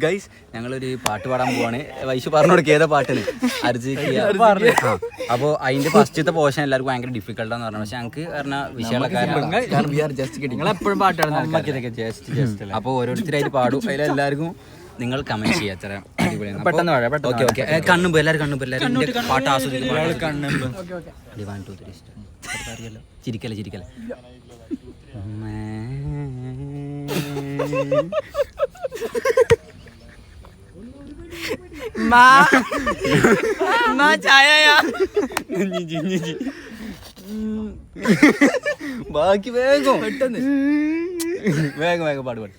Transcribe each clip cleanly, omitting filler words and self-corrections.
Guys ഞങ്ങളൊരു പാട്ട് പാടാൻ പോവാണ്. വൈശു പറഞ്ഞു കൊടുക്കുക ഏതാ പാട്ടിന് അപ്പൊ അതിന്റെ ഫസ്റ്റത്തെ പോർഷൻ എല്ലാവർക്കും ഭയങ്കര ഡിഫിക്കൽട്ടാന്ന് പറഞ്ഞു. പക്ഷെ ഞങ്ങൾക്ക് പറഞ്ഞ വിഷയങ്ങളൊക്കെ അപ്പൊ ഓരോരുത്തരായിട്ട് പാടും. അതിലെല്ലാവർക്കും നിങ്ങൾ കമന്റ് ചെയ്യാം. അത്ര അടിപൊളിയാണ്. ഓക്കെ ഓക്കെ കണ്ണുമ്പോ എല്ലാവരും കണ്ണുമ്പോ എല്ലാവരും പാട്ട് ആസ്വദിക്കും. ചിരിക്കല ചിരിക്കല ബാക്കി വേഗം പെട്ടെന്ന് വേഗം വേഗം പാട് പാട്.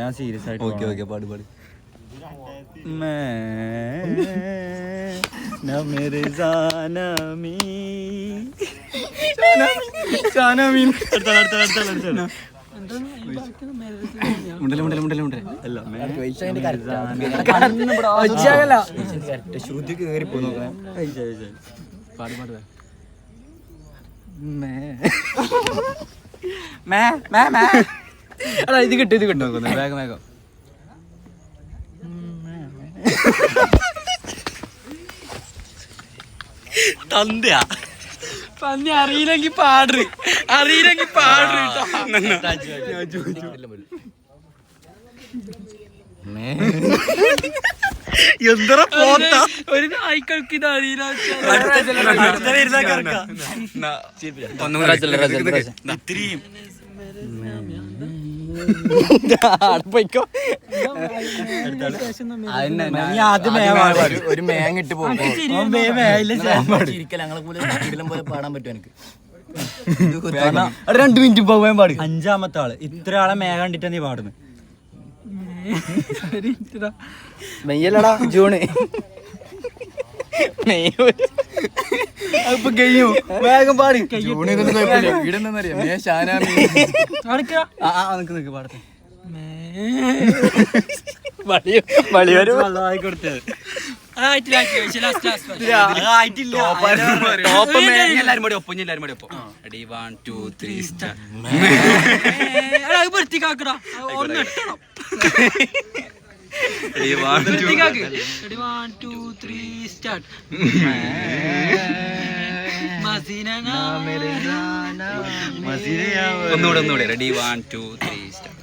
ഞാൻ സീരിയസ് ആയിട്ട്. ഓക്കെ ഓക്കെ പാട് പാട്. ശ്രുതി കേറി പോ നോക്കാം. പാട് പാട്. അടാ ഇത് കിട്ടും ഇത് കിട്ടും. വേഗം വേഗം. തന്തയാ പന്നി അറിയില്ലെങ്കിൽ പാട് അറിയില്ലെങ്കിൽ പാട്. എന്താ പോത്ത ഒരു നായ്ക്കൾക്ക് ഇത് അറിയില്ല. ഇത്രയും ഒരു മേങ്ങിട്ട് പോകും. പോലെ പാടാൻ പറ്റും എനിക്ക്. 2 മിനിറ്റ് പോകാൻ പാടും. 5ാമത്തെ ആള് ഇത്ര ആളെ മേഘ കണ്ടിട്ടാ നീ പാടുന്നത്. മെയ്യല്ലടാ ജൂണ് അപ്പൊ കഴിയും. വേഗം പാടി. പാടത്തെ എല്ലാരും കൂടി ഒപ്പം. എല്ലാരും കൂടി ഒപ്പം. 1 2 3 സ്റ്റാർട്ട്. ഒന്നുകൂടെ ഒന്നുകൂടെ. 1 2 3 സ്റ്റാർട്ട്.